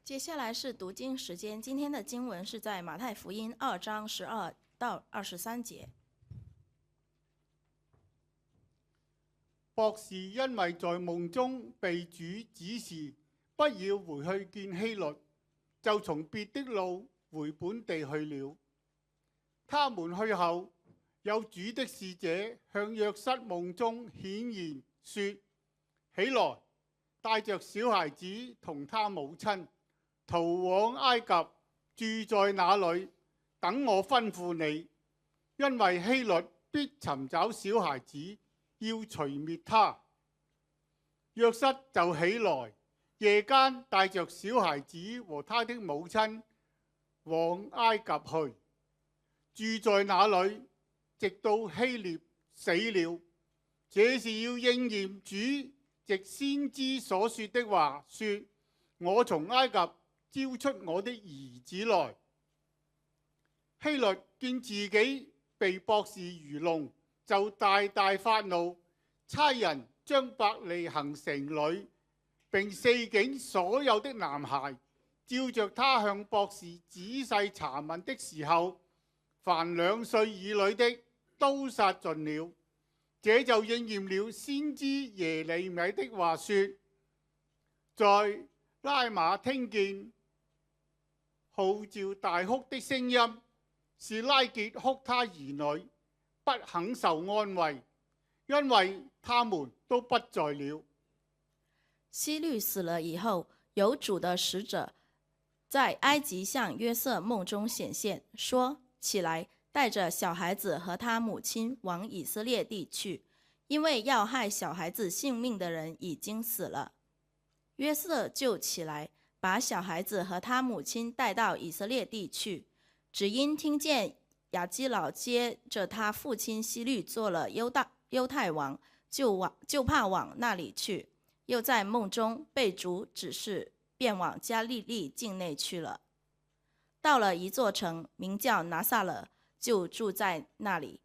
接下來是讀經時間，今天的經文是在馬太福音2章12到23節。博士因為在夢中被主指示不要回去見希律，就從別的路回本地去了。他們去後，有主的使者向約瑟夢中顯現，說：起來，帶着小孩子同他母親，逃往埃及，住在那裏，等我吩咐你，因為希律必尋找小孩子，要除滅他。約瑟就起來，夜間帶着小孩子和他的母親往埃及去，住在那裏，直到希律死了。這是要應驗主藉先知所說的話，說：我從埃及招出我的兒子來。希律見自己被博士愚弄，就大大發怒，差人將伯利恆城裏並四境所有的男孩，照着他向博士仔細查問的時候，凡2歲以裏的都殺盡了。這就應驗了先知耶利米的話，說：在拉瑪聽見號召大哭的聲音，是拉結哭他兒女，不肯受安慰，因為他們都不在了。希律死了以後，有主的使者在埃及向約瑟夢中顯現，說：起來，帶着小孩子和他母親往以色列地去，因為要害小孩子性命的人已經死了。約瑟就起來，把小孩子和他母親帶到以色列地去，只因聽見亞基老接着他父親希律做了猶太王，就怕往那裡去，又在夢中被主指示，便往加利利境內去了。到了一座城，名叫拿撒勒，就住在那裡。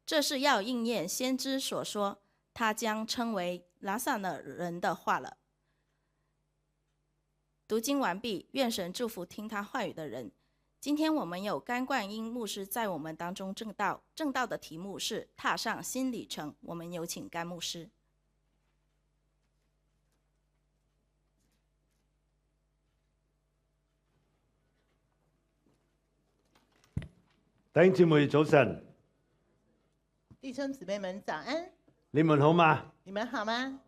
這是要應驗先知所說，他將稱為拿撒勒人的話了。讀經完畢，願神祝福聽他話語的人。今天我們有甘冠英牧師在我們當中證道的題目是踏上新里程。我們有請甘牧師。弟兄姊妹早晨，弟兄姊妹們早安，你們好嗎？你們好嗎？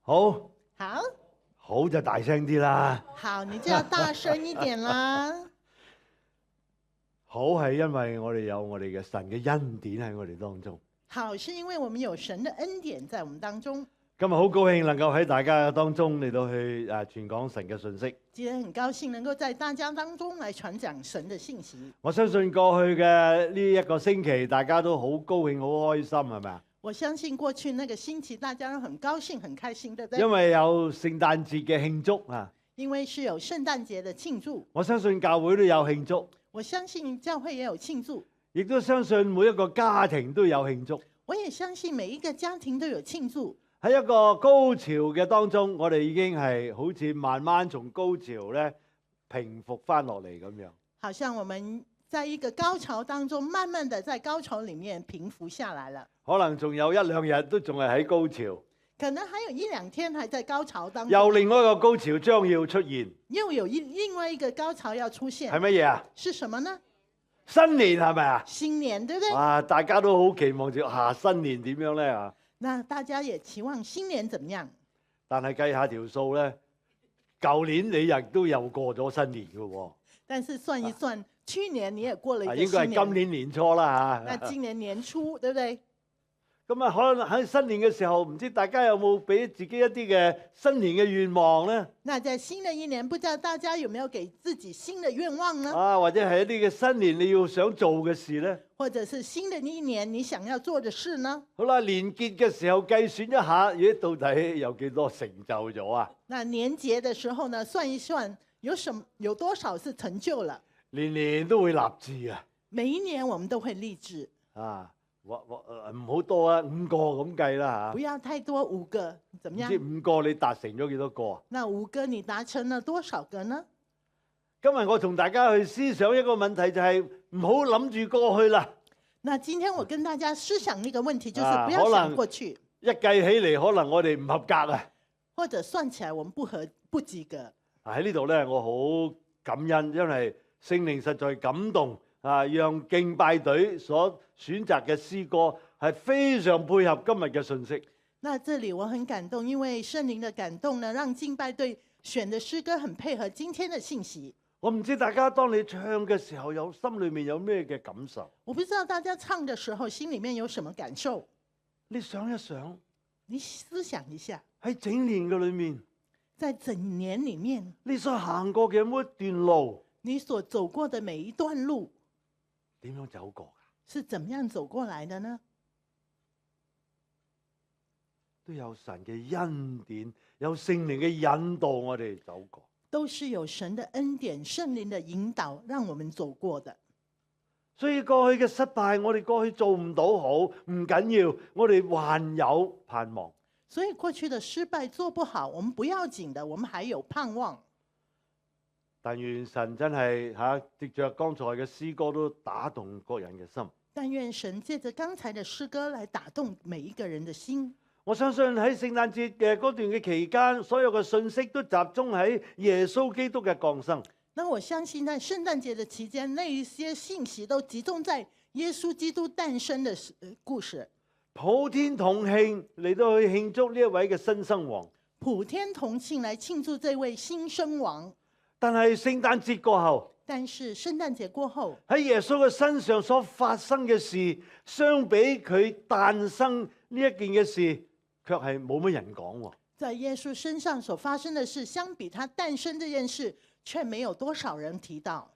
好，好，好就大聲啲啦。好，你就要大聲一點啦。好係因為我哋有我哋嘅神嘅恩典喺我哋當中。好，是因為我們有神的恩典在我們當中。今日好高興能夠喺大家當中嚟到去傳講神嘅信息。今天很高興能夠在大家當中來傳講神的信息。我相信過去嘅呢一個星期，大家都好高興、好開心，係咪啊？我相信過去那個星期，大家都很高興、很開心，對不對？因為有聖誕節嘅慶祝啊！因為是有聖誕節的慶祝。我相信教會都有慶祝。我相信教會也有慶祝。亦都相信每一個家庭都有慶祝。我也相信每一個家庭都有慶祝。喺一個高潮嘅當中，我哋已經係好似慢慢從高潮咧平復翻落嚟咁樣。好像我們在一個高潮當中，慢慢的在高潮裡面平復下來了。可能仲有1-2日都仲係喺高潮。可能還有1-2天還在高潮當中。又另外一個高潮將要出現。又有另外一個高潮要出現。係乜嘢啊？是什麼呢？新年係咪啊？新年，對不對？哇！大家都好期望住新年點樣咧啊？那大家也期望新年怎麼樣？但係計下條數咧，舊年你亦都又過咗新年嘅喎。但是算一算，去年你也過了一個新年。應該係今年年初啦嚇。那今年年初，對不對？咁啊，可能喺新年嘅時候，唔知大家有冇俾自己一啲嘅新年嘅願望咧？那在新的一年，不知道大家有沒有給自己新的願望呢？或者係一啲嘅新年你要想做嘅事咧？或者是新的一年你想要做的事呢？好啦，年結嘅時候計算一下，到底有幾多成就咗啊？那年結的時候呢，算一算有多少是成就了？年年都會立志啊！每一年我們都會立志。唔好多啊，5個咁計啦不要太多，5個怎麼嚇。唔知樣？ 5個你達成咗幾多個啊？那5個你達成了多少個呢？今日我同大家去思想一個問題，就係唔好諗住過去啦。那今天我跟大家思想一個問題，就是不可要想能過去，一計起嚟，可能我哋唔合格啊！或者算起來我們不及格。喺呢度咧，我好感恩，因為聖靈實在感動啊，讓敬拜隊所選擇嘅詩歌係非常配合今日嘅信息。那這裡我很感動，因為聖靈的感動呢，讓敬拜隊選的詩歌很配合今天的信息。我唔知大家當你唱嘅時候，心裏面有咩嘅感受？我不知道大家唱的時候心裡面有什麼感受？你想一想，你思想一下，喺整年嘅裏面，在整年裡面，你所行過嘅每一段路，你所走過的每一段路點樣走過？是怎麼樣走過來的呢？都有神嘅恩典，有聖靈嘅引導，我哋走過。都是有神的恩典、聖靈的引導，讓我們走過的。所以過去嘅失敗，我哋過去做唔到好，唔緊要，我哋還有盼望。所以過去的失敗做不好，我們不要緊的，我們還有盼望。但願神真係藉着剛才嘅詩歌都打動各人嘅心。但願神借着剛才的詩歌來打動每一個人的心。我相信喺聖誕節嘅嗰段嘅期間，所有嘅信息都集中喺耶穌基督嘅降生。那我相信在聖誕節的期間，那一些信息都集中在耶穌基督誕生的故事。普天同慶嚟到去慶祝呢一位嘅新生王。普天同慶來慶祝這位新生王。但係聖誕節過後，但是聖誕節過後，喺耶穌嘅身上所發生嘅事，相比佢誕生呢一件嘅事，卻係冇乜人講。在耶穌身上所發生的事，相比他誕生這件事，卻沒有多少人提到。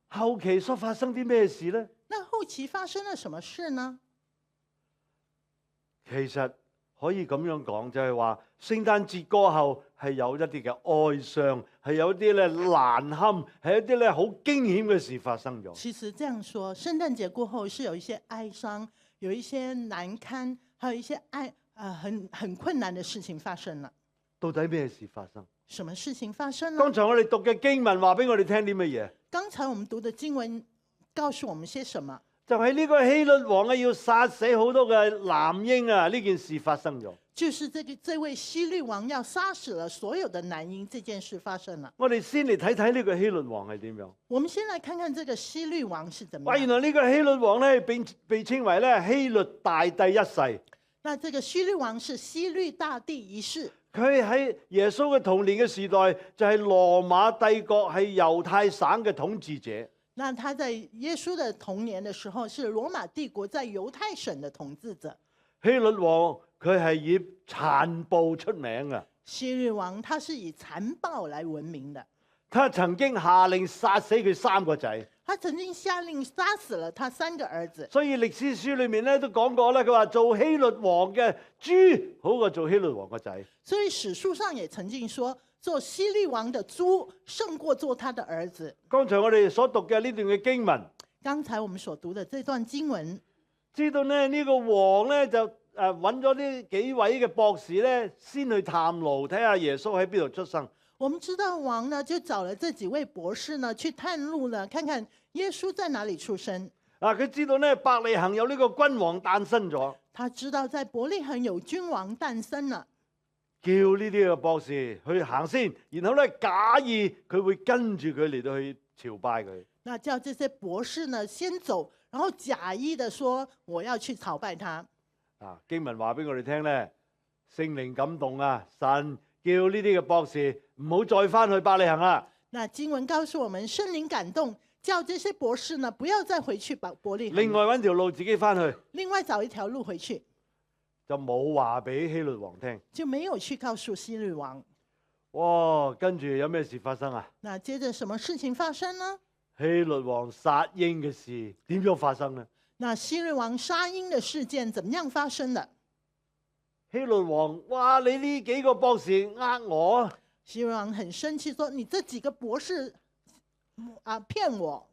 後期所發生啲咩事呢？那後期發生了什麼事呢？其實可以咁樣講，就係話聖誕節過後係有一啲嘅哀傷，係有啲咧難堪，係一啲咧好驚險嘅事發生咗。其實這樣說，聖誕節過後是有一些哀傷，有一些難堪，還有一些很困難的事情發生了。到底咩事發生？什麼事情發生呢？剛才我哋讀嘅經文話俾我哋聽啲乜嘢？剛才我們讀的經文告訴我們些什麼？就係呢個希律王啊，要殺死好多嘅男嬰啊！呢件事發生咗。就是這位希律王要殺死了所有的男嬰，這件事發生了。我哋先嚟睇睇呢個希律王係點樣。我們先來看看這個希律王是怎麼樣。哇！原來呢個希律王咧，被稱為咧希律大帝一世。那這個希律王是希律大帝一世。佢喺耶穌嘅童年嘅時代，就係羅馬帝國係猶太省嘅統治者。那他在耶穌的童年的時候，是羅馬帝國在猶太省的統治者。希律王佢係以殘暴出名嘅。希律王他是以殘暴來聞名的。他曾經下令殺死佢3個仔。他曾經下令殺死了他3個兒子。所以歷史書裏面咧都講過咧，佢話做希律王嘅豬好過做希律王個仔。所以史書上也曾經說，做希律王的豬勝過做他的兒子。剛才我哋所讀嘅呢段嘅經文，剛才我們所讀的這段經文，知道咧呢個王咧就揾咗呢幾位嘅博士咧，先去探路睇下耶穌喺邊度出生。我們知道王呢就找了這幾位博士呢去探路呢，看看耶穌在哪裡出生。佢知道咧伯利恆有呢個君王誕生咗，他知道在伯利恆有君王誕生了，叫呢啲嘅博士去行先，然後咧假意佢會跟住佢嚟到去朝拜佢。那叫這些博士呢先走，然後假意的說我要去朝拜他。經文話俾我哋聽咧，聖靈感動啊，神叫呢啲嘅博士唔好再翻去伯利恆啦。那經文告訴我們，聖靈感動，叫這些博士呢不要再回去伯利恆，另外揾條路自己翻去，另外找一條路回去，就冇話俾希律王聽。就沒有去告訴希律王。哇！跟住有咩事發生啊？那接着什麼事情發生呢？希律王殺嬰嘅事點樣發生呢？那希律王殺嬰的事件怎麼樣發生的？希律王，哇！你呢幾個博士呃我？希律王很生氣，說：你這幾個博士騙我，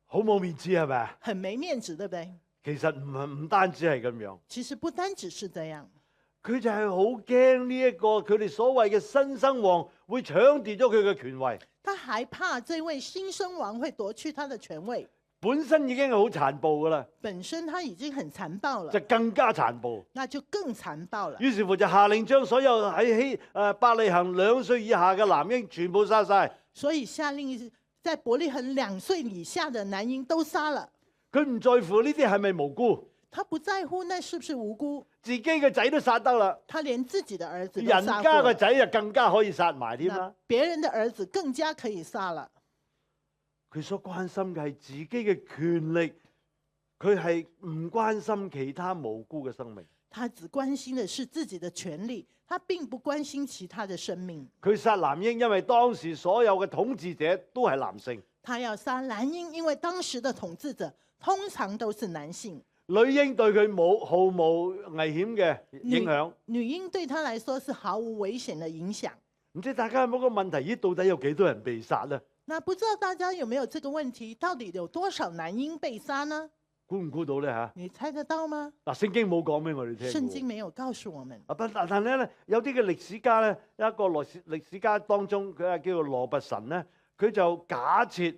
好冇面子係咪？很沒面子，對不對？其實唔單止係咁樣，其實不單只是這樣，佢就係好驚呢一個佢哋所謂嘅新生王會搶奪咗佢嘅權位。他害怕這位新生王會奪去他的權位。本身已經係好殘暴噶啦，本身他已經很殘暴了，就更加殘暴。那就更殘暴了。於是乎就下令將所有喺伯利恆2歲以下嘅男嬰全部殺晒。所以下令在伯利恆2歲以下的男嬰都殺了。佢唔在乎呢啲係咪無辜，他不在乎那是不是無辜，自己嘅仔都殺得啦，他連自己的兒子都人殺過了，家嘅仔就更加可以殺埋添啦。別人的兒子更加可以殺了。佢所關心嘅係自己嘅權力，佢係唔關心其他無辜嘅生命。他只關心的是自己的權利，他並不關心其他的生命。佢殺男嬰，因為當時所有嘅統治者都係男性。他要殺男嬰，因為當時的統治者通常都是男性。女嬰對佢毫無危險嘅影響。女嬰對他來說是毫無危險的影響。唔知大家有冇個問題？咦，到底有幾多人被殺呢？那不知道大家有沒有這個問題？到底有多少男嬰被殺呢？估唔估到呢？嚇？你猜得到嗎？嗱，聖經冇講俾我哋聽。聖經沒有告訴我們。但係咧，有啲嘅歷史家咧，一個歷史家當中，佢係叫做羅拔臣咧，佢就假設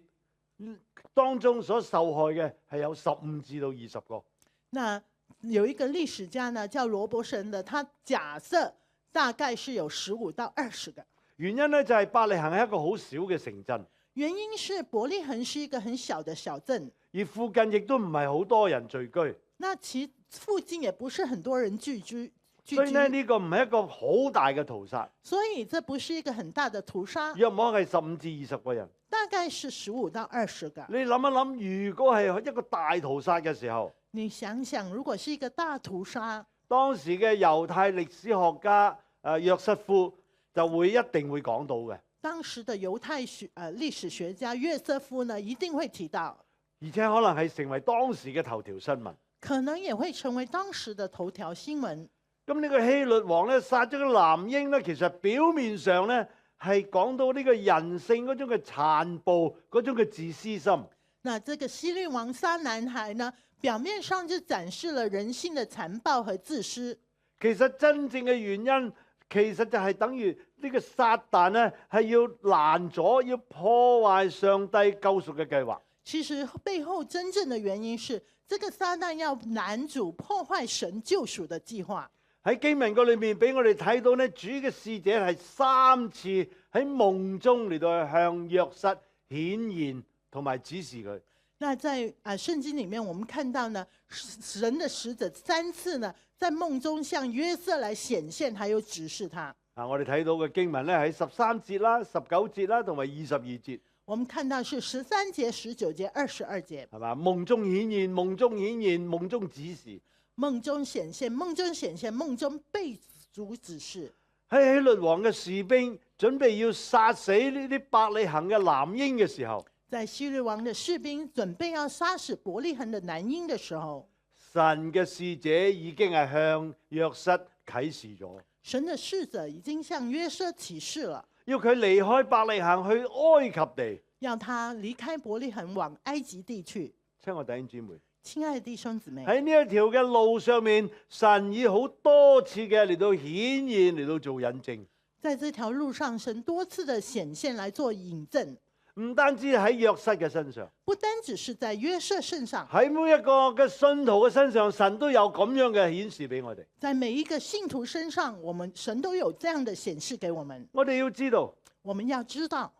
當中所受害嘅係有15至到20個。那有一個歷史家呢，叫羅伯神的，他假設大概是有15到20個。原因咧就係伯利恆係一個好小嘅城鎮，原因是伯利恆是一個很小的小鎮，而附近亦都唔係好多人聚居。那其附近也不是很多人聚居。所以呢，呢個唔係一個好大嘅屠殺。所以這不是一個很大的屠殺。約莫係15至20個人。大概是15到20個。你諗一諗，如果係一個大屠殺嘅時候，你想想，如果是一個大屠殺，當時嘅猶太歷史學家約瑟夫就會一定會講到嘅。當時的猶太歷史學家約瑟夫呢，一定會提到，而且可能係成為當時嘅頭條新聞，可能也會成為當時的頭條新聞。咁呢個希律王咧殺咗個男嬰咧，其實表面上咧係講到呢個人性嗰種嘅殘暴，嗰種嘅自私心。那這個希律王殺男孩呢，表面上就展示了人性的殘暴和自私。其實真正嘅原因，其實就係等於呢個撒旦咧係要攔阻、要破壞上帝救贖嘅計劃。其實背後真正的原因是，這個撒旦要攔阻、破壞神救贖的計劃。喺經文個裏面俾我哋睇到咧，主嘅使者係3次喺夢中嚟到向約瑟顯現同埋指示佢。那在聖經裡面，我們看到呢，神的使者3次呢，在夢中向約瑟來顯現，還有指示他。我哋睇到嘅經文咧喺13節啦、19節啦，同埋22節。我們看到是13節、19節、22節，係嘛？夢中顯現，夢中顯現，夢中指示。夢中顯現，夢中顯現，夢中被主指示。喺希律王嘅士兵準備要殺死呢啲伯利恆嘅男嬰嘅時候，在希律王的士兵準備要殺死伯利恆的男嬰的時候，神嘅使者已經係向約瑟啟示咗。神的使者已經向約瑟啟示了，要佢離開伯利恆去埃及地，要他離開伯利恆往埃及地去。親愛弟兄姊妹，親愛的弟兄姊妹，喺呢一條嘅路上面，神以好多次嘅嚟到顯現，嚟到做引證。在這條路上，神多次的顯現來做引證，唔單止喺約瑟嘅身上，不單只是在約瑟身上，喺每一個嘅信徒嘅身上，神都有咁樣嘅顯示俾我哋。在每一個信徒身上，神都有這樣的顯示給我們。我哋要知道，我們要知道，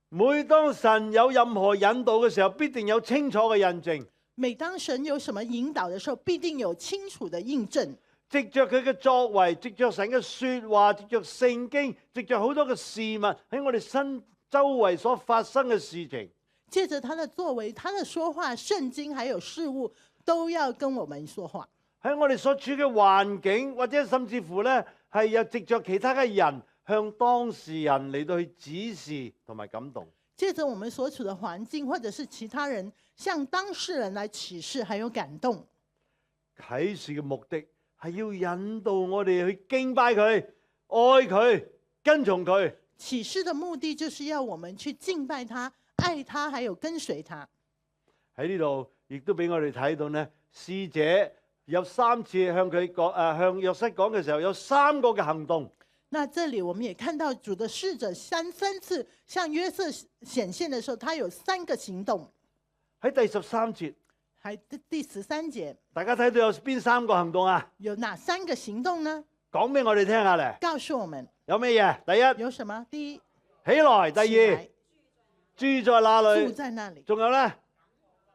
每當神有任何引導嘅時候，必定有清楚嘅印證。每當神有什麼引導的時候，必定有清楚的印證。藉着佢嘅作為，藉着神嘅說話，藉着聖經，藉着好多嘅事物喺我哋身周圍所發生嘅事情，借着他的作為，他的說話，聖經還有事物都要跟我們說話。喺我哋所處嘅環境，或者甚至乎咧係有藉着其他嘅人向當事人嚟到去指示同埋感動。借着我們所處的環境，或者是其他人向當事人來啟示，還有感動。啟示嘅目的係要引導我哋去敬拜佢、愛佢、跟從佢。啟示的目的就是要我們去敬拜他、愛他，還有跟隨他。喺呢度亦都俾我哋睇到呢，使者有3次向佢講，向約瑟講嘅時候，有3個嘅行動。那這裡我們也看到主的使者三次向約瑟顯現的時候，他有3個行動。喺第13節，還第13節，大家睇到有邊3個行動啊？有哪3個行動呢？講俾我哋聽下咧。告訴我們有咩嘢？第一，有什麼？第一，起來；第二，住在那裡；住在那裡。仲有咧，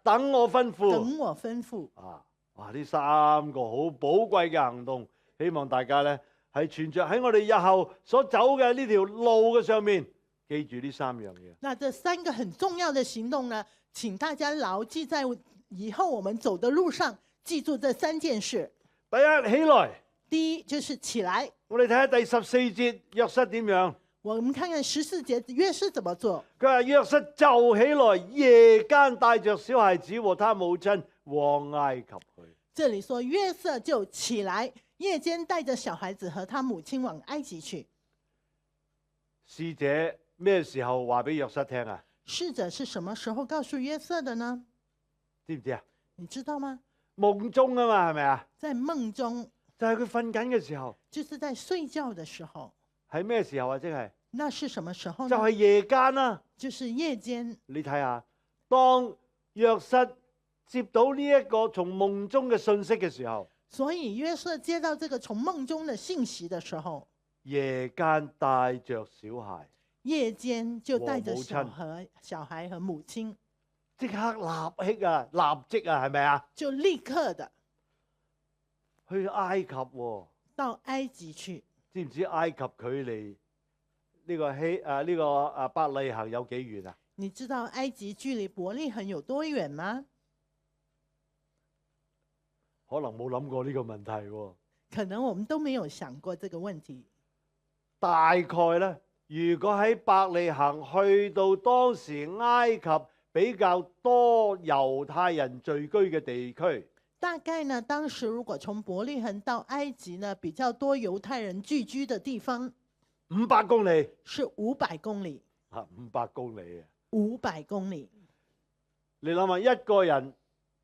等我吩咐。等我吩咐。啊！哇！呢3個好寶貴嘅行動，希望大家咧係存着喺我哋日後所走嘅呢條路嘅上面，記住呢3樣嘢。那這3個很重要的行動呢，請大家牢記在以後我們走的路上，記住這3件事。第一，起來。第一就是起來。我哋睇下第14節，約瑟點樣？我們看看14節約瑟怎麼做。佢話約瑟就起來，夜間帶着小孩子和他母親往埃及去。這裡說約瑟就起來，夜間帶着小孩子和他母親往埃及去。使者咩時候話俾約瑟聽啊？使者是什麼時候告訴約瑟的呢？知唔知啊？你知道嗎？夢中啊嘛，係咪啊？在夢中，就係佢瞓緊嘅時候。就是在睡覺的時候。係咩時候啊？即係？那是什麼時候呢？就係夜間啦。就是夜間。你睇下，當約瑟接到呢一個從夢中嘅信息嘅時候，所以約瑟接到這個從夢中的信息的時候，夜間帶着小孩，夜間就帶着小孩和母親，即刻立即啊，係咪啊？就立刻的去埃及喎。到埃及去。知唔知埃及距離呢個伯利恆有幾遠啊？你知道埃及距離伯利恆有多遠嗎？可能冇諗過呢個問題喎。可能我們都沒有想過這個問題。大概呢，如果喺伯利恆去到當時埃及比較多猶太人聚居嘅地區，大概呢，當時如果從伯利恆到埃及呢，比較多猶太人聚居的地方，500公里，是500公里。500公里啊！500公里。你諗下，一個人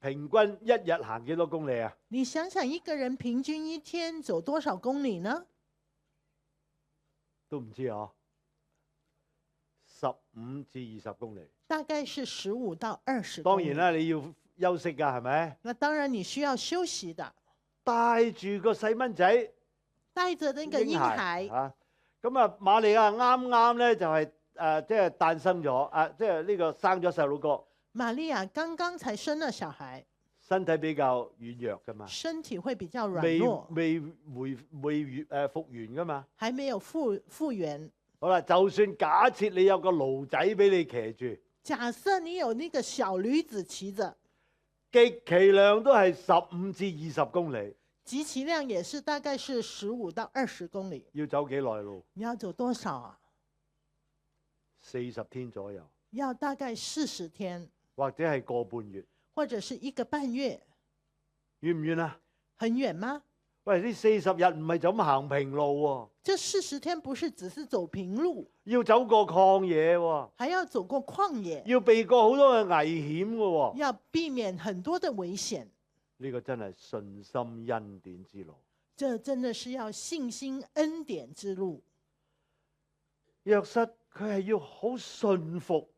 平均一日行幾多公里啊？你想想，一個人平均一天走多少公里呢？都唔知啊，15至20公里。大概是15到20公里。當然啦，你要休息㗎，係咪？那當然你需要休息的。帶住個細蚊仔，帶着那個嬰孩啊，咁啊，瑪利亞啱啱咧就係即係誕生咗，即係呢個生咗細路哥。瑪利亞剛剛才生了小孩，身體比較軟弱㗎嘛，身體會比較軟弱，未復原㗎嘛，還沒有復原。好啦，就算假設你有個驢仔俾你騎住，假設你有那個小驢子騎着，極其量都係15至20公里，極其量也是大概是15到20公里。要走幾耐路？你要走多少啊？40天左右。要大概40天，或者係個半月，或者是1個半月。遠唔遠啊？很遠嗎？喂，呢40日唔係就咁行平路喎。這40天不是只是走平路，要走過曠野喎，還要走過曠野，要避過好多嘅危險嘅喎。要避免很多的危險。呢個真係信心恩典之路。這真的是要信心恩典之路。約瑟佢係要好順服。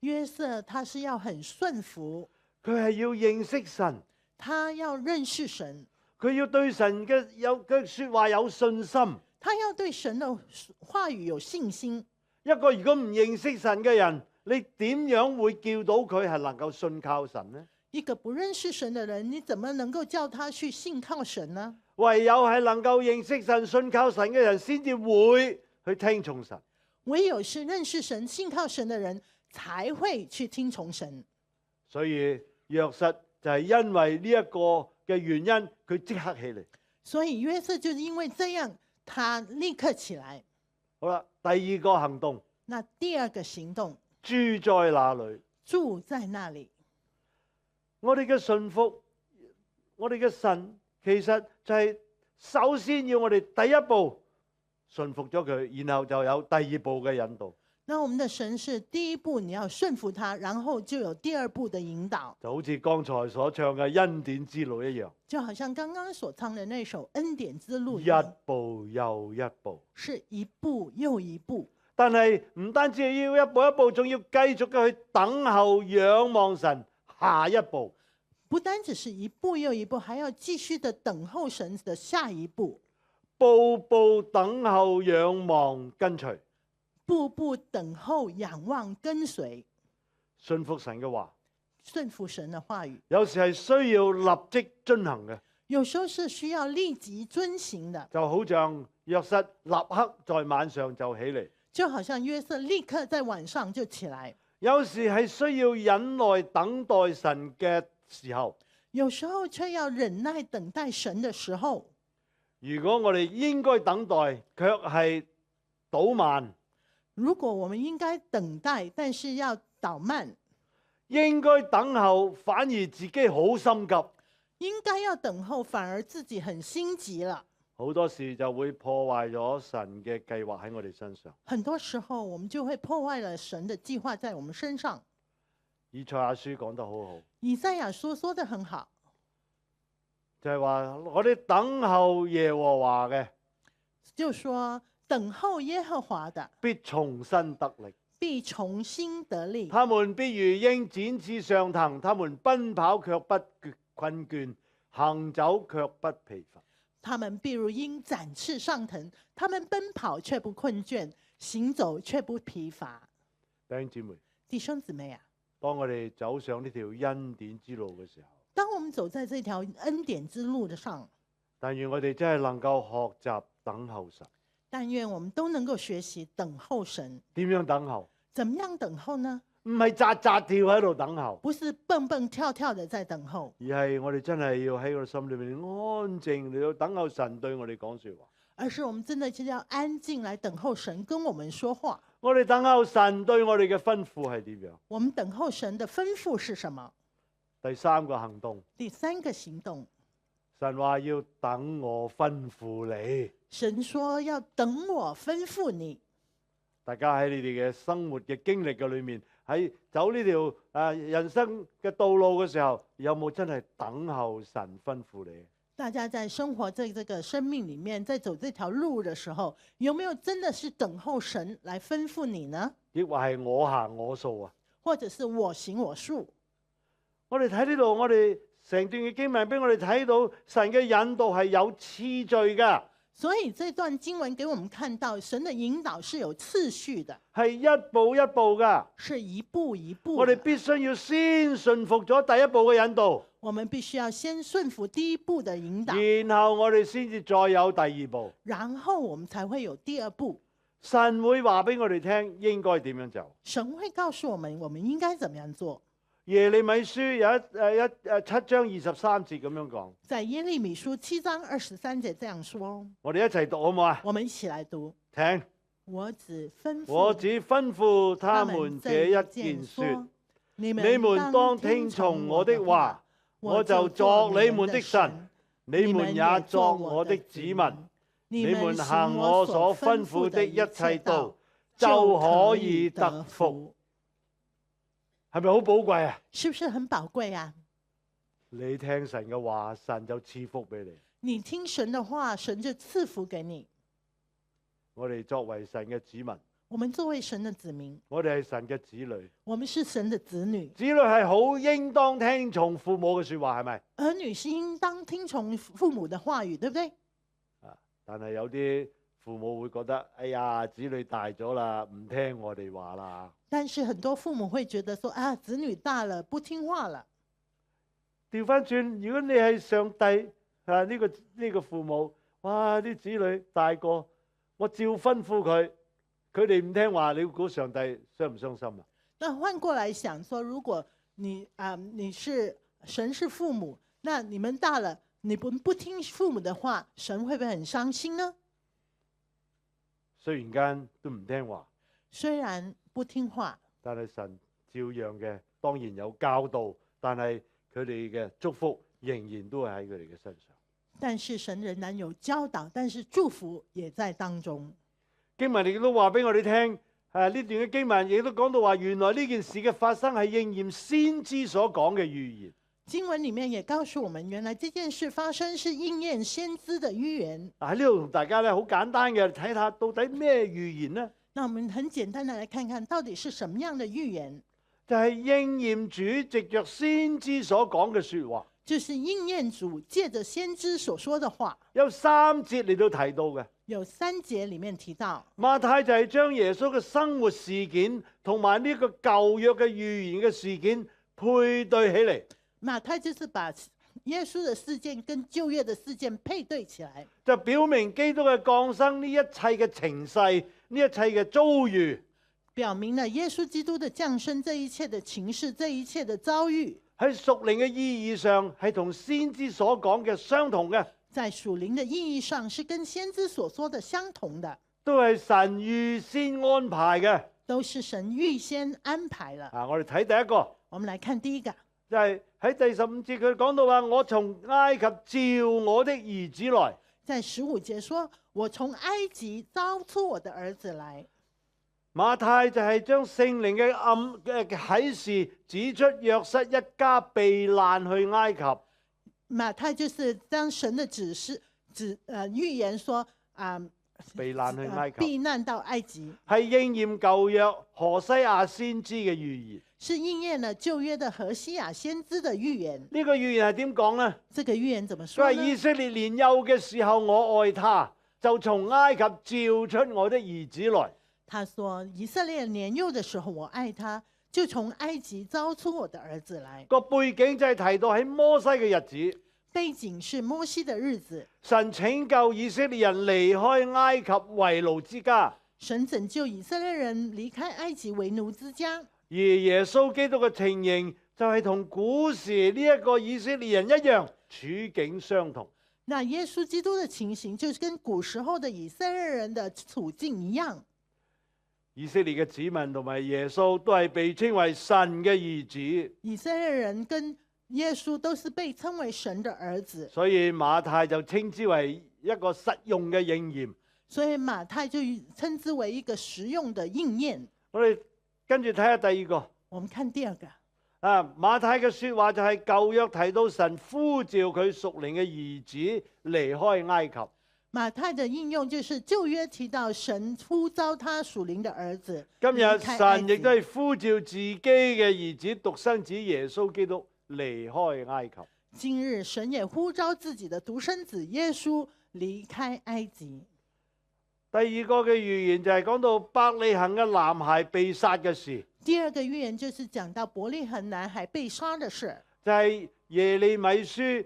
約瑟他是要很順服，佢係要認識神，他要認識神，佢要對神嘅說話有信心，他要對神的話語有信心。一個如果唔認識神嘅人，你點樣會叫到佢係能夠信靠神呢？一個不認識神的人，你怎麼能夠叫他去信靠神呢？唯有係能夠認識神、信靠神嘅人，先至會去聽從神。唯有是認識神、信靠神的人，才會去聽從神。所以約瑟就係因為呢一個嘅原因，佢即刻起嚟。所以約瑟就是因為這樣，他立刻起來。好啦，第二個行動。那第二個行動，住在那裏。住在那裏。我哋嘅信服，我哋嘅神，其實就係首先要我哋第一步順服咗佢，然後就有第二步嘅引導。那我們的神是第一步你要順服他，然後就有第二步的引導，就好似剛才所唱嘅恩典之路一樣，就好像剛剛所唱的那首恩典之路一一樣，步又一步。是一步又一步。但係唔單止係要一步一步，仲要繼續嘅去等候仰望神下一步。不單只是一步又一步，還要繼續的等候神的下一步，步步等候仰望跟隨，步步等候仰望跟隨，信服神嘅話。順服神的話語。有時係需要立即遵行嘅，有時候是需要立即遵行的，就好像約瑟立刻在晚上就起嚟。就好像約瑟立刻在晚上就起來。有時係需要忍耐等待神嘅時候，有時候卻要忍耐等待神的時候。如果我哋應該等待，卻係倒慢；如果我們應該等待，但是要倒慢，應該等候，反而自己好心急，應該要等候，反而自己很心急了。好多時就會破壞咗神嘅計劃喺我哋身上。很多時候，我們就會破壞了神的計劃在我們身上。以賽亞書講得好好，以賽亞書說得很好，就係話我哋等候耶和華嘅，就說等候耶和華的必重新得力。必重新得力。他們必如鷹展翅上騰，他們奔跑卻不困倦，行走卻不疲乏。他們必如鷹展翅上騰，他們奔跑卻不困倦，行走卻不疲乏。弟兄姊妹，弟兄姊妹啊，當我哋走上呢條恩典之路嘅時候，當我們走在這條恩典之路的上，但願我哋真係能夠學習等候神。但願我們都能夠學習等候神。點樣等候？怎麼樣等候呢？唔係扎扎跳喺度等候，不是蹦蹦跳跳的在等候，而係我哋真係要喺我哋心裏面安靜嚟到等候神對我哋講說話。而是我們真的就要安靜來等候神跟我們說話。我哋等候神對我哋嘅吩咐係點樣？我們等候神的吩咐是什麼？第三個行動，第三個行動，神話要等我吩咐你。神說要等我吩咐你。大家喺你哋嘅生活嘅經歷嘅裏面，喺走呢條人生嘅道路嘅時候，有冇真係等候神吩咐你？大家在生活在這個生命裡面，在走這條路的時候，有沒有真的是等候神來吩咐你呢？抑或係我行我素啊？或者是我行我素？我哋睇呢度，我哋成段嘅經文俾我哋睇到，神嘅引導係有次序㗎。所以這段經文給我們看到，神的引導是有次序的，係一步一步㗎。是一步一步的。我哋必須要先順服咗第一步嘅引導，我們必須要先順服第一步的引導，然後我哋先至再有第二步。然後我們才會有第二步。神會話俾我哋聽應該點樣走。神會告訴我們應該怎麼樣做。耶利米書有7章23節咁樣講。在耶利米書7章23節這樣說。我哋一齊讀好唔好啊？我們一起來讀。聽。我只吩咐他們這一件說：你們當聽從我的話，我就作你們的神，你們也作我的子民。你們行我所吩咐的一切道，就可以得福。係咪好寶貴啊？是不是很寶貴啊？你聽神嘅話，神就賜福俾你。你聽神的話，神就賜福給你。我哋作為神嘅子民，我們作為神的子民，我哋係神嘅子女。我們是神的子女。子女係好應當聽從父母嘅說話，係咪？兒女是應當聽從父母的話語，對不對？但係有啲父母會覺得，哎呀，子女大咗啦，唔聽我哋話啦。但是很多父母會覺得說，啊，子女大了，不聽話了。調翻轉，如果你係上帝呢個父母，哇，啲子女大個，我照吩咐佢，佢哋唔聽話，你估上帝傷唔傷心啊？那換過來想說，如果你是神是父母，那你們大了，你不聽父母的話，神會不會很傷心呢？雖然間都唔聽話，雖然不聽話，但係神照樣嘅，當然有教導，但係佢哋嘅祝福仍然都係喺佢哋嘅身上。但是神仍然有教導，但是祝福也在當中。經文亦都話俾我哋聽，呢段嘅經文亦都講到話，原來呢件事嘅發生係應驗先知所講嘅預言。經文裡面也告訴我們，原來這件事發生是應驗先知的預言。喺呢度同大家咧好簡單嘅睇下，到底咩預言呢？那我們很簡單的來看看，到底是什麼樣的預言？就係應驗主藉着先知所講嘅說話。就是應驗主借着先知所說的話。有3節嚟到提到嘅。有3節裡面提到，馬太就係將耶穌嘅生活事件同埋呢個舊約嘅預言嘅事件配對起嚟。馬太就是把耶穌的事件跟舊約的事件配對起來，就表明基督嘅降生呢一切嘅情勢，呢一切嘅遭遇，表明了耶穌基督的降生這一切的情勢，這一切的遭遇，喺屬靈嘅意義上係同先知所講嘅相同嘅。在屬靈的意義上是跟先知所說的相同的，都係神預先安排嘅，都是神預先安排了。我哋睇第一個，我們來看第一個，就係喺第15節佢講到話，我從埃及召我的兒子來。在15節說，我從埃及招出我的兒子來。馬太就係將聖靈嘅啟示指出約瑟一家避難去埃及。馬太就是將神的指示預言說避難去埃及，避難到埃及，係應驗舊約何西亞先知嘅預言。是應驗了舊約的何西亞先知的預言。呢個預言係點講呢？這個預言怎麼說呢？佢話以色列年幼嘅時候，我愛他，就從埃及召出我的兒子來。他說以色列年幼的時候，我愛他，就從埃及招出我的兒子來。個背景就係提到喺摩西嘅日子。背景是摩西的日子，神拯救以色列人離開埃及為奴之家。神拯救以色列人離開埃及為奴之家。而耶穌基督嘅情形就係同古時呢一個以色列人一樣，處境相同。那耶穌基督的情形就是跟古時候的以色列人的處境一樣。以色列嘅子民同埋耶穌都係被稱為神嘅兒子。以色列人跟耶穌都是被稱為神的兒子，所以馬太就稱之為一個實用嘅應驗。所以馬太就稱之為一個實用的應驗。我哋跟住睇下第二個。我們看第二個。馬太嘅說話就係舊約提到神呼召佢屬靈嘅兒子離開埃及。馬太的應用就是舊約提到神呼召他屬靈的兒子。今日神亦都係呼召自己嘅兒子獨生子耶穌基督離開埃及。今日神也呼召自己的獨生子耶穌離開埃及。第二個嘅預言就係講到伯利恆嘅男孩被殺嘅事。第二個預言就是講到伯利恆男孩被殺的事。就係耶利米書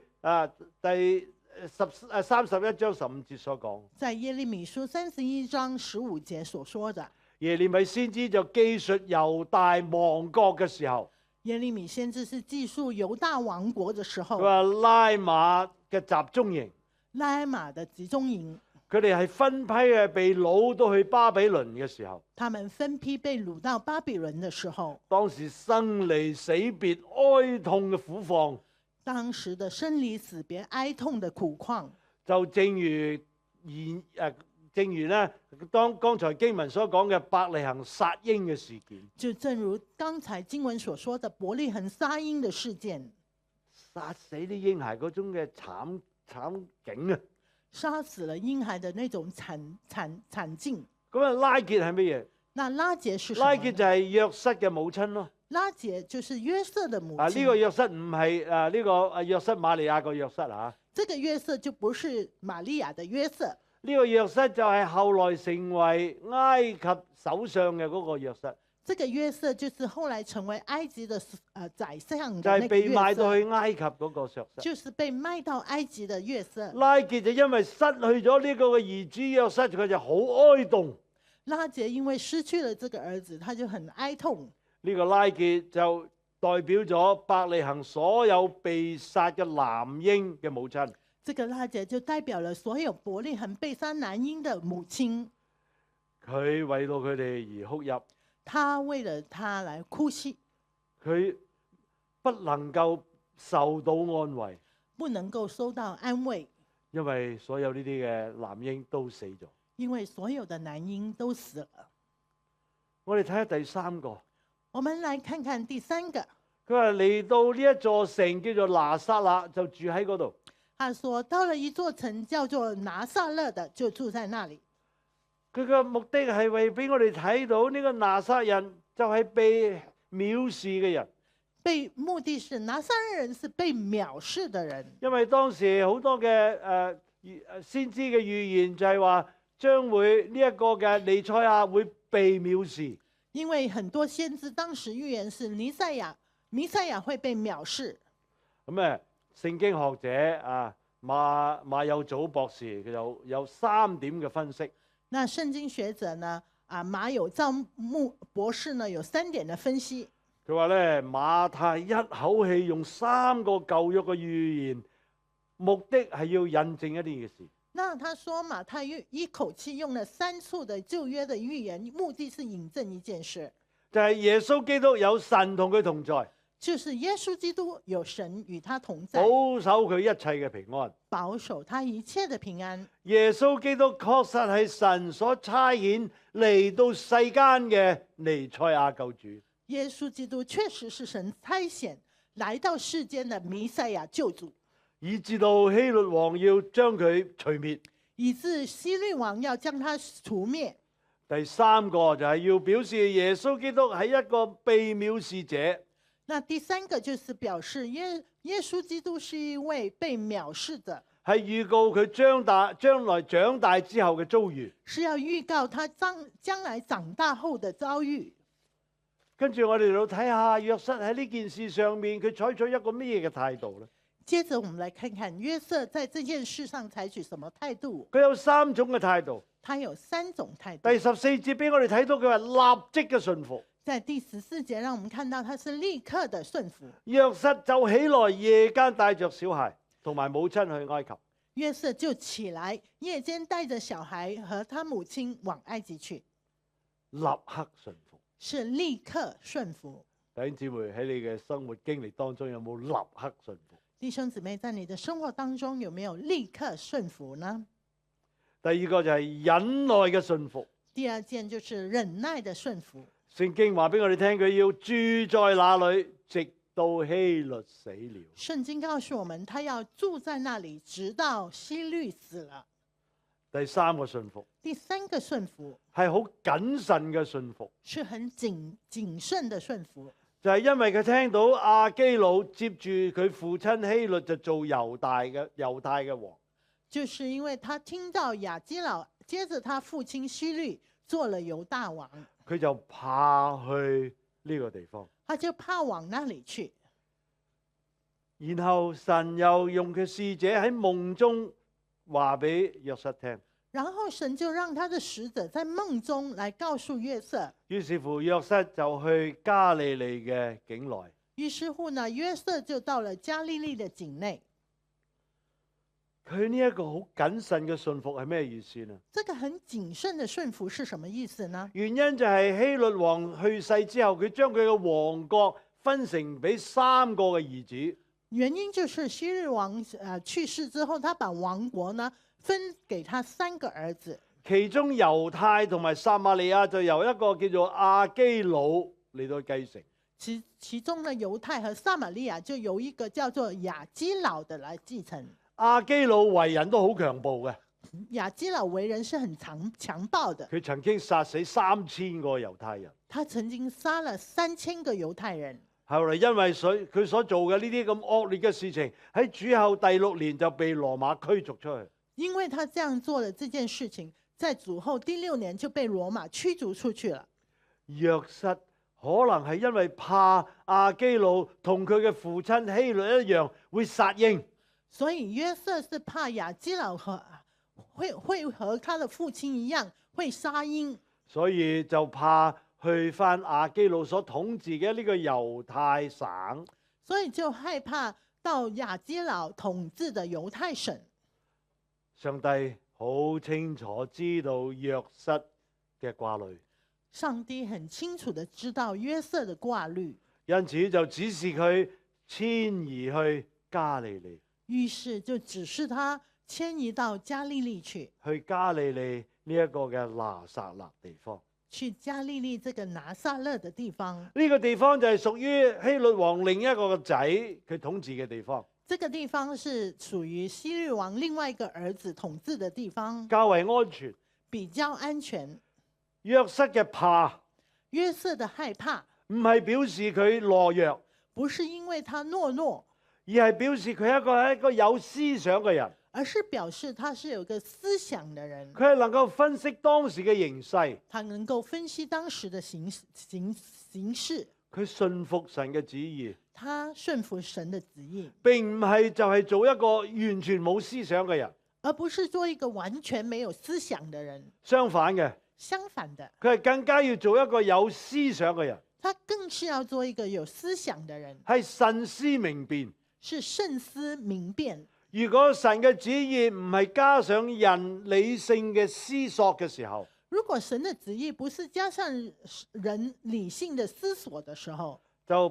第31章15節所講。在耶利米書31章15節所說的。耶利米先知就記述猶大亡國嘅時候。耶利米先知是記述猶大亡國的時候。佢話拉馬嘅集中營。拉馬的集中營。佢哋係分批嘅被擄到去巴比倫嘅時候。他們分批被擄到巴比倫的時候。當時生離死別哀痛嘅苦況。當時的生離死別哀痛的苦況。就正如呢，剛才經文所講嘅伯利恆殺嬰嘅事件。就正如剛才經文所說的伯利恆殺嬰的事件。殺死啲嬰孩嗰種嘅慘景啊！殺死了嬰孩的那種慘境。咁啊，拉結係乜嘢？那拉結是什麼？拉結就係約瑟嘅母親咯。拉結就是約瑟的母親。呢個約瑟唔係呢個約瑟瑪利亞個約瑟啊。這個約瑟就不是瑪利亞的約瑟。呢個約瑟就係後來成為埃及首相嘅嗰個約瑟。這個約瑟就是後來成為埃及的宰相就係被賣到去埃及嗰個約瑟。就是被賣到埃及的約瑟。拉結就因為失去咗呢個嘅兒子約瑟，佢就好哀慟。拉結因為失去了這個兒子，他就很哀痛。呢個拉結就代表咗伯利恆所有被殺嘅男嬰嘅母親。這個拉結就代表了所有伯利恆被殺男嬰的母親。佢為到佢哋而哭泣。他為了他來哭泣。佢不能夠受到安慰。不能夠收到安慰。因為所有呢啲嘅男嬰都死咗。因為所有的男嬰都死了。我哋睇下第三個，我們來看看第三個。佢話嚟到呢一座城叫做拿撒勒，就住喺嗰度。他說到了一座城叫做拿撒勒的，就住在那裡。佢嘅目的係為俾我哋睇到呢個拿撒人就係被藐視嘅人。目的是拿撒勒人是被藐視的人，因為當時好多嘅先知嘅預言就係話將會呢一個嘅彌賽亞會被藐視。因為很多先知當時預言是彌賽亞會被藐視。咁聖經學者馬有祖博士佢有3點嘅分析。那聖經學者呢馬有造博士呢有3點嘅分析。佢話咧，馬太一口氣用3個舊約嘅預言，目的係要印證一啲嘅事。那他說馬太一口氣用了3處的舊約的預言，目的是引證一件事，就係耶穌基督有神同佢同在，就是耶穌基督有神與他同在，保守佢一切嘅平安，保守他一切的平安。耶穌基督確實係神所差遣嚟到世間嘅彌賽亞救主。耶穌基督確實是神差遣來到世間的彌賽亞救主，以至到希律王要將佢除滅。以致希律王要將他除滅。第三個就係要表示耶穌基督係一個被藐視者。那第三個就是表示耶穌基督是一位被藐視者，係預告佢將來長大之後嘅遭遇，是要預告他將來長大後的遭遇。跟住我哋嚟睇下約瑟喺呢件事上面佢採取一個咩嘅態度呢？接着我們來看看約瑟在這件事上採取什麼態度。佢有3種嘅態度。他有3種態度。第14節俾我哋睇到佢話立即嘅順服。在第14節讓我們看到他是立刻的順服。約瑟就起來夜間帶着小孩同埋母親去埃及。約瑟就起來夜間帶着小孩和他母親往埃及去。立刻順服。是立刻順服。弟兄姊妹喺你嘅生活經歷當中有冇立刻順服？弟兄姊妹在你的生活當中有沒有立刻順服呢？第二個就係忍耐嘅順服。第二件就是忍耐的順服。聖經話俾我哋聽，佢要住在那裏，直到希律死了。聖經告訴我們，他要住在那裏，直到希律死了。第三個順服。第三個順服係好謹慎嘅順服，是很謹慎的順服。就係因為佢聽到亞基老接住佢父親希律就做猶太嘅王，就是因為他聽到亞基老接着他父親希律做了猶大王，佢就怕去呢個地方，他就怕往那裏去。然後神又用佢使者喺夢中話俾約瑟聽，然後神就讓他的使者在夢中來告訴約瑟。於是乎約瑟就去加利利嘅境內。於是乎呢，約瑟就到了加利利的境內。佢呢一個好謹慎嘅順服係咩意思呢？這個很謹慎的順服是什麼意思呢？原因就係希律王去世之後，佢將佢嘅王國分成俾3個嘅兒子。原因就是希律王去世之後，他把王國呢分給他3個兒子。其中猶太同埋撒瑪利亞就由一個叫做亞基老嚟到繼承。其中呢猶太和撒瑪利亞就由一個叫做亞基老的來繼承。亞基老為人都好強暴嘅，亞基老為人是很強暴的。佢曾經殺死3000個猶太人。他曾經殺了3000個猶太人。後來因為佢所做嘅呢啲咁惡劣嘅事情，喺主後第6年就被羅馬驅逐出去。因為他這樣做了這件事情，在主後第6年就被羅馬驅逐出去了。約瑟可能係因為怕亞基老同佢嘅父親希律一樣會殺嬰，所以約瑟是怕亞基老會和他的父親一樣會殺嬰，所以就怕去返亞基老所統治嘅呢個猶太省，所以就害怕到亞基老統治的猶太省。上帝好清楚知道約瑟嘅掛慮，上帝很清楚地知道約瑟的掛慮，因此就指示佢遷移去加利利。於是就指示他遷移到加利利去。去加利利呢一個嘅拿撒勒地方。去加利利這個拿撒勒的地方。呢個地方就係屬於希律王另一個仔佢統治嘅地方，這個地方是屬於希律王另外一個兒子統治的地方，較為安全。比較安全。約瑟嘅怕約瑟的害怕，唔係表示佢懦弱，不是因為他懦弱，而係表示佢係一個有思想嘅人。而是表示他是有個思想的人，佢係能夠分析當時嘅形勢，他能夠分析當時的形勢，佢信服神嘅旨意，他順服神的旨意，並唔係就係做一個完全冇思想嘅人。而不是做一個完全沒有思想的人。相反嘅，相反的，佢係更加要做一個有思想嘅人，他更是要做一個有思想的人，係慎思明辨。是慎思明辨。如果神嘅旨意唔係加上人理性嘅思索嘅時候，如果神的旨意不是加上人理性的思索的時候，就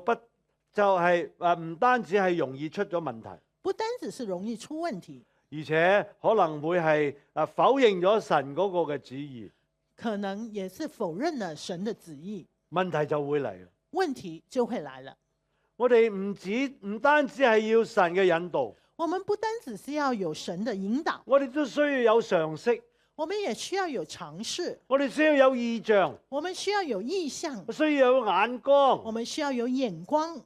係唔單止係容易出咗問題，不單只是容易出問題，而且可能會係否認咗神嗰個嘅旨意，可能也是否認了神的旨意，問題就會嚟。問題就會來了。我哋唔單止係要神嘅引導，我們不單只是要有神的引導，我哋都需要有常識，我們也需要有常識，我哋需要有意象，我們需要有意象，需要有眼光。我們需要有眼光。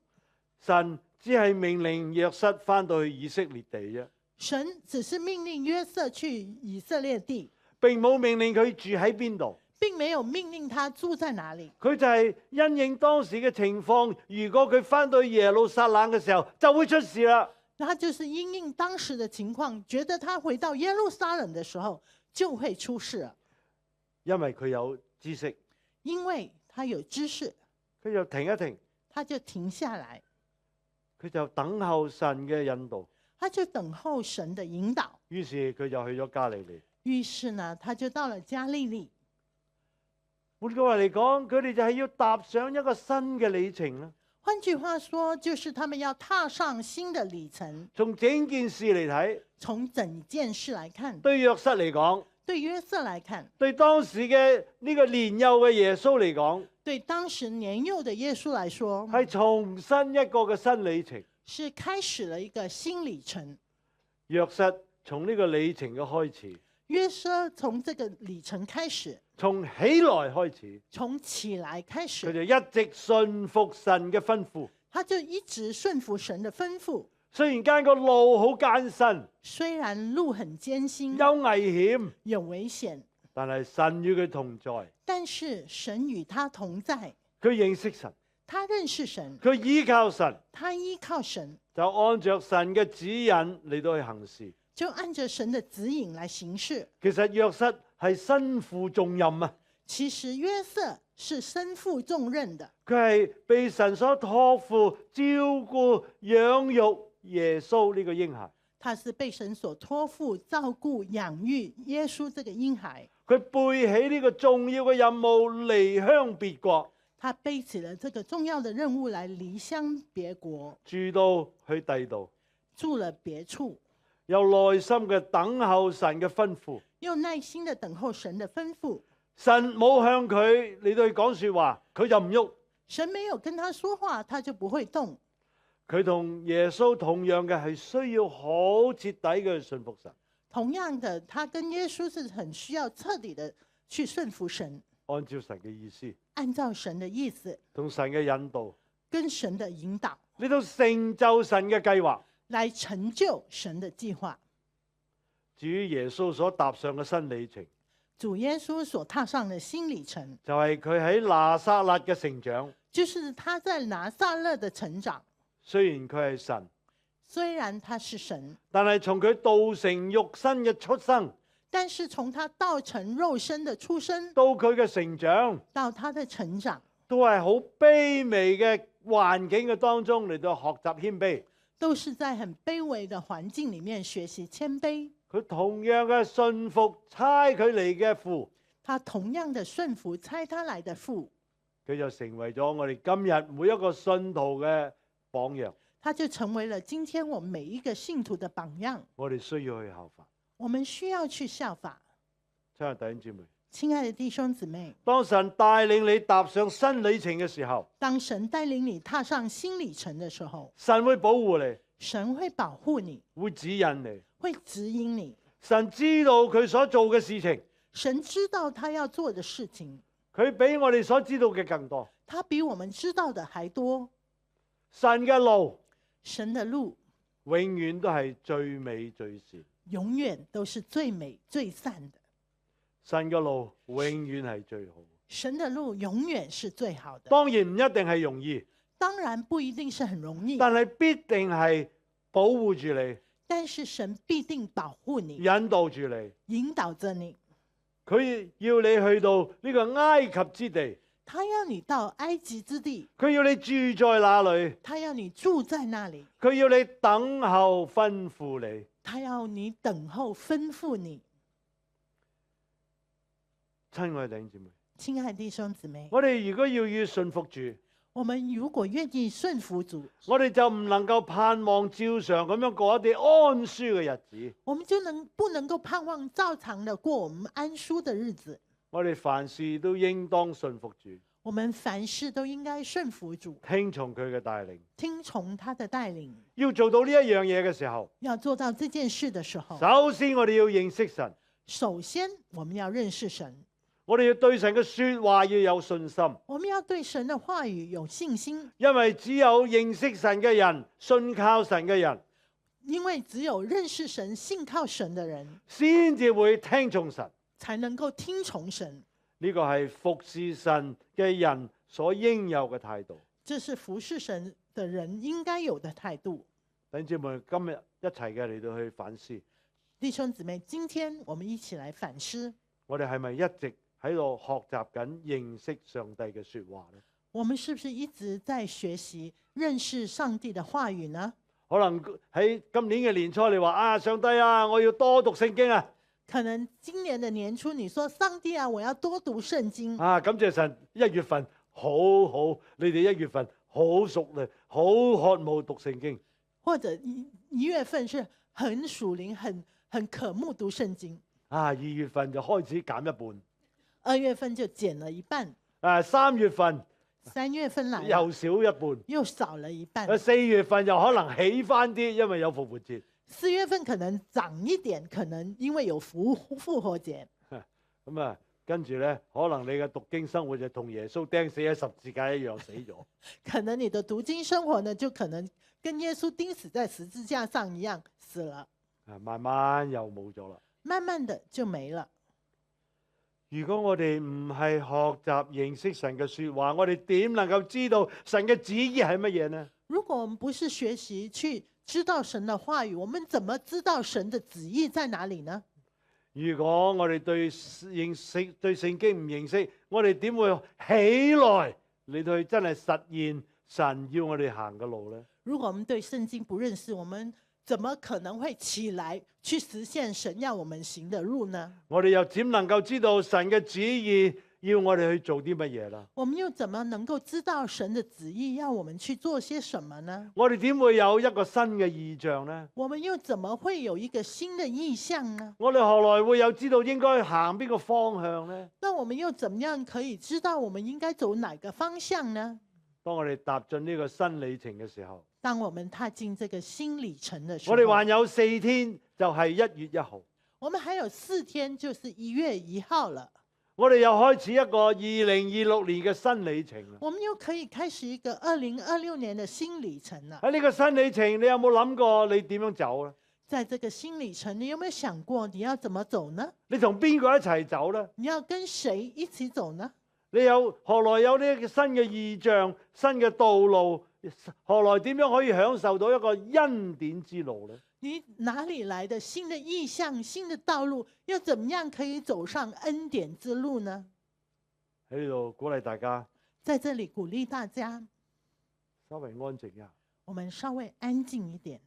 神只係命令約瑟翻到去以色列地啫，神只是命令約瑟去以色列地，並冇命令佢住喺邊度。並沒有命令他住在哪裡。佢就係因應當時嘅情況，如果佢翻到耶路撒冷嘅時候，就會出事啦。他就是因應當時的情況，覺得他回到耶路撒冷的時候就會出事了。因為佢有知識，因為他有知識，佢就停一停，他就停下來，佢就等候神嘅引導。他就等候神的引導。於是佢就去咗加利利。於是呢，他就到了加利利。換句話嚟講，佢哋就係要踏上一個新嘅里程啦。換句話說，就是他們要踏上新的里程。從整件事嚟睇，從整件事來看，對約瑟嚟講，對約瑟來看，對當時嘅呢個年幼嘅耶穌嚟講，對當時年幼的耶穌來說，係重新一個嘅新里程。是開始了一個新里程。約瑟從呢個里程嘅開始，約瑟從這個里程開始，從起來開始，從起來開佢始，就一直順服神嘅吩咐。他就一直順服神的吩咐。雖然間個路好艱辛，雖然路很艱辛，有危險，有危險，但係神與佢同在。但是神與他同在。佢認識神，他認識神，佢依靠神，他依靠神，就按着神嘅指引嚟到去行事。就按着神的指引來行事。其實約瑟係身負重任啊！其實約瑟是身負重任的，佢係被神所託付照顧養育耶穌呢個嬰孩。他是被神所託付照顧養育耶穌這個嬰孩。佢背起呢個重要嘅任務離鄉別國，他背起了這個重要的任務來離鄉別國，住到去第度，住了別處，有耐心嘅等候神嘅吩咐。又耐心的等候神的吩咐。神冇向佢嚟到去講說話，佢就唔喐。神沒有跟他說話，他就不會動。佢同耶穌同樣嘅係需要好徹底嘅信服神。同樣的，他跟耶穌是很需要徹底的去順服神，按照神嘅意思，按照神的意思，同神嘅引導，跟神的引導，嚟到成就神嘅計劃。來成就神的計劃。至於耶穌所踏上嘅新里程，主耶穌所踏上的新里程，就係佢喺拿撒勒嘅成長。就是他在拿撒勒的成長。雖然佢係神，雖然他是神，但係從佢道成肉身嘅出生，但是從他道成肉身的出生到佢嘅成長，到他的成長，都係好卑微嘅環境嘅當中嚟到學習謙卑。都是在很卑微的環境裡面學習謙卑。佢同樣嘅信服差佢嚟嘅父，他同樣的順服差他來的父，佢就成為咗我哋今日每一個信徒嘅榜樣。他就成為了今天我們每一個信徒的榜樣。我哋需要去效法。我們需要去效法。親愛的弟兄姊妹，親愛的弟兄姊妹，當神帶領你踏上新里程嘅時候，當神帶領你踏上新里程的時候，神會保護你，神會保護你，會指引你。會指引你。神知道佢所做嘅事情，神知道他要做的事情，佢比我哋所知道嘅更多。他比我們知道的還多。神嘅路神的路永遠都係最美最善，永遠都是最美最善的。神嘅路永遠係最好。神的路永遠是最好的。當然唔一定係容易，當然不一定是很容易，但係必定係保護住你，但是神必定保護你，引導住你。引導着你。佢要你去到呢個埃及之地，他要你到埃及之地，佢要你住在那裏，他要你住在那裡，佢要你等候吩咐你。他要你等候吩咐你。親愛的弟兄姊妹，親愛的弟兄姊妹，我哋如果要順服主，我們如果願意順服主，我哋就唔能夠盼望照常咁樣過一啲安舒嘅日子。我們就不能夠盼望照常的過我們安舒的日子。我哋凡事都應當順服主，我們凡事都應該順服主，聽從佢嘅帶領。聽從他的帶領。要做到呢一樣嘢嘅時候，要做到這件事的時候，首先我哋要認識神，首先我們要認識神，我哋要對神嘅說話要有信心，我們要對神的話語有信心，因為只有認識神嘅人、信靠神嘅人，因為只有認識神、信靠神的人，先至會聽從神。才能夠聽從神。呢個係服侍神嘅人所應有嘅態度。這是服侍神的人應該有的態度。弟兄姊妹，今日一齊嘅嚟到去反思，弟兄姊妹，今天我們一起來反思，我哋係咪一直喺度學習緊認識上帝嘅說話呢？我們是不是一直在學習認識上帝的話語呢？可能喺今年嘅年初，你話啊，上帝啊，我要多讀聖經啊！可能今年的年初，你說上帝啊，我要多讀聖經啊，感謝神，1月份好好，你哋1月份好熟練，好渴慕讀聖經。或者一月份是很屬靈、很渴慕讀聖經。啊，2月份就開始減一半。 2月份就減了一半。 3月份3月份來又少一半，又少了一半。 4月份又可能起翻啲，因為有復活節。 4月份可能漲一點，可能因為有復活節。咁啊，跟住咧，可能你嘅讀經生活就同耶穌釘死喺十字架一樣死咗。可能你的讀經生活呢，就可能跟耶穌釘死在十字架上一樣死了。慢慢又冇咗啦。慢慢的就沒了。如果我哋唔係學習認識神嘅說話，我哋點能夠知道神嘅旨意係乜嘢呢？如果我們不是學習去知道神的話語，我們怎麼知道神的旨意在哪裡呢？如果我哋對聖經唔認識，我哋點會起來嚟到去真係實現神要我哋行嘅路呢？如果我們對聖經不認識，我們怎麼可能會起來去實現神要我們行的路呢？我哋又點能夠知道神嘅旨意要我哋去做啲乜嘢啦？我們又怎麼能夠知道神的旨意要我們去做些什麼呢？我哋點會有一個新嘅異象呢？我們又怎麼會有一個新的意象呢？我哋何來會有知道應該行邊個方向呢？那我們又怎麼樣可以知道我們應該走哪個方向呢？當我哋踏進呢個新里程嘅時候，當我們踏進這個新里程的時候，我哋還有4天就係1月1號，我們還有4天就是1月1號了。我哋又開始一個2026年嘅新里程啦。我們又可以開始一個2026年的新里程了。喺呢個新里程，你有冇諗過你點樣走咧？在這個新里程，你有沒有想過你要怎麼走呢？你同邊個一齊走咧？你要跟誰一起走呢？你何來有呢個新嘅異象、新嘅道路？何來點樣可以享受到一個恩典之路呢？你哪裡來的新的意象、新的道路？又怎麼樣可以走上恩典之路呢？喺呢度鼓勵大家，在這裡鼓勵大家，稍微安靜一下，我們稍微安靜一點，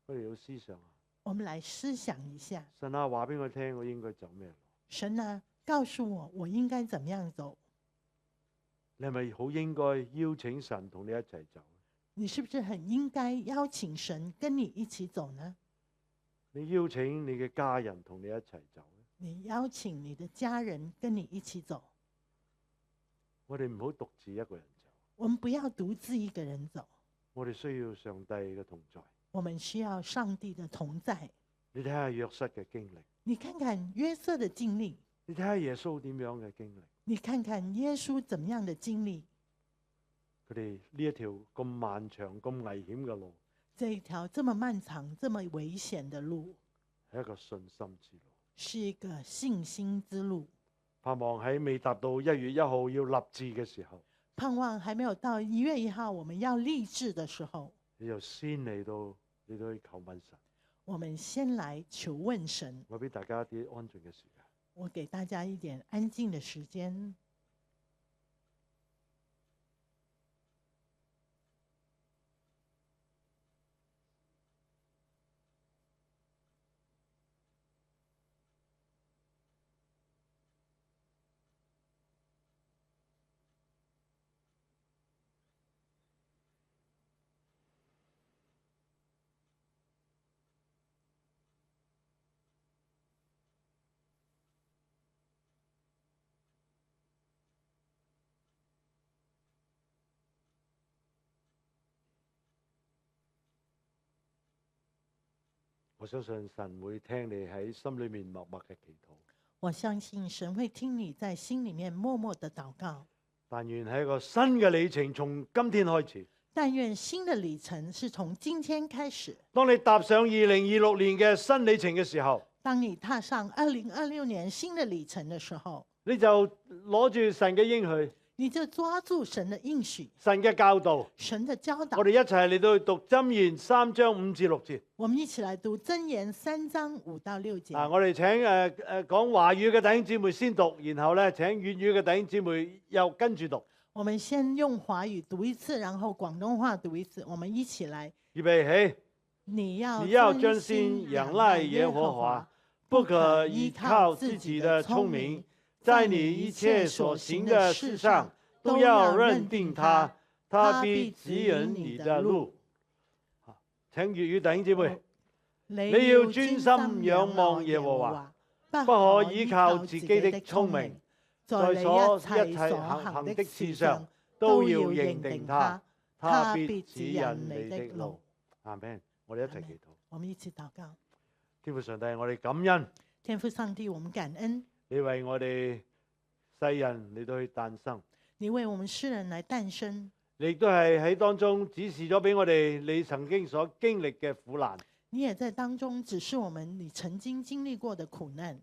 我哋要思想下。我們來思想一下。神啊，話俾我聽，我應該走咩路？神啊，告訴我應該怎麼樣走？你係咪好應該邀請神同你一齊走？你是不是很應該邀請神跟你一起走呢？你邀請你嘅家人同你一齊走？你邀請你的家人跟你一起走。我哋唔好獨自一個人走，我們不要獨自一個人走，我哋需要上帝嘅同在。我們需要上帝的同在。你睇下約瑟嘅經歷，你看看約瑟的經歷，你睇下耶穌點樣嘅經歷，你看看耶穌怎麼樣的經歷。佢哋呢一條咁漫長、咁危險嘅路，這一條這麼漫長、這麼危險的路，係一個信心之路，是一個信心之路。盼望喺未達到1月1號要立志嘅時候，盼望還沒有到1月1號我們要立志的時候，你就先嚟到去求問神。我們先來求問神。我俾大家一啲安靜嘅時間。我給大家一點安靜的時間。我相信神會聽你喺心裏面默默嘅祈禱。我相信神會聽你在心裡面默默的禱告。但願係一個新嘅里程，從今天開始。但願新的里程是從今天開始。當你踏上2026年嘅新里程嘅時候，當你踏上2026年新的里程的時候，你就攞住神嘅應許，你就抓住神的應許，神嘅教導，神的教導。我哋一齊嚟到去讀箴言3章5至6節。我們一起來讀箴言3章5到6節。我哋請講華語嘅弟兄姊妹先讀，然後咧請粵語嘅弟兄姊妹又跟住讀。我們先用華語讀一次，然後廣東話讀一次。我們一起來。預備起。你要專心仰賴耶和華，不可依靠自己的聰明，在你一切所行的事上都要認定他，他必指引你的路。請粵語弟兄姊妹，你要專心仰望耶和華，不可依靠自己的聰明，在所一切所行的事上都要認定他，他必指引你的路。阿們，我哋一齊祈禱。我們一起禱告。天父上帝，我哋感恩。天父上帝，我們感恩。你為我哋世人嚟到去誕生。你為我們世人來誕生。你亦都係喺當中指示咗俾我哋你曾經所經歷嘅苦難。你也在當中指示我們你曾經經歷過的苦難。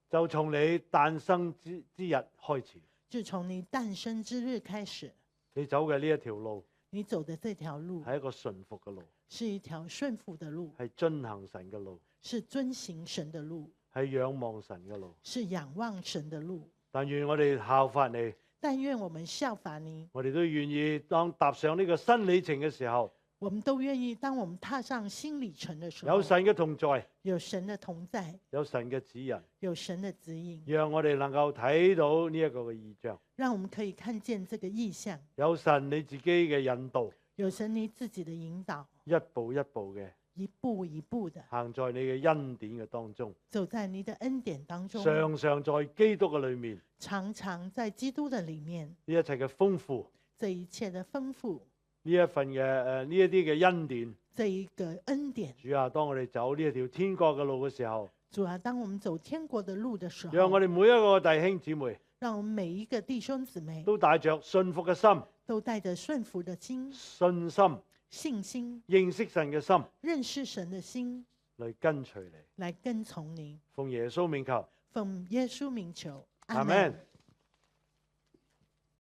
就從你誕生之日開始。就從你誕生之日開始。你走嘅呢一條路。你走的這條路。係一個順服嘅路。是一條順服的路。係遵行神嘅路。是遵行神的路。係仰望神嘅路。是仰望神的路。但願我哋效法你。但願我們效法你。我哋都願意當踏上呢個新里程嘅時候。我們都願意當我們踏上新里程的時候。有神嘅同在。有神的同在。有神嘅指引。有神的指引。讓我哋能夠睇到呢一個嘅異象。讓我們可以看見這個異象。有神你自己嘅引導。有神你自己的引導。一步一步嘅。一步一步的行在你嘅恩典嘅當中，走在你的恩典當中，常常在基督嘅裏面，常常在基督的裏面，呢一切嘅豐富，這一切的豐富，呢一份嘅呢一啲嘅恩典，這一個恩典，主啊，當我哋走呢一條天國嘅路嘅時候，主啊，當我們走天國的路的時候，讓我哋每一個弟兄姊妹，讓我們每一個弟兄姊妹都帶着信服嘅心，都帶着順服的心，信心。信心，認識神嘅心，認識神的心，嚟跟隨你，來跟從你。奉耶穌名求，奉耶穌名求，阿們。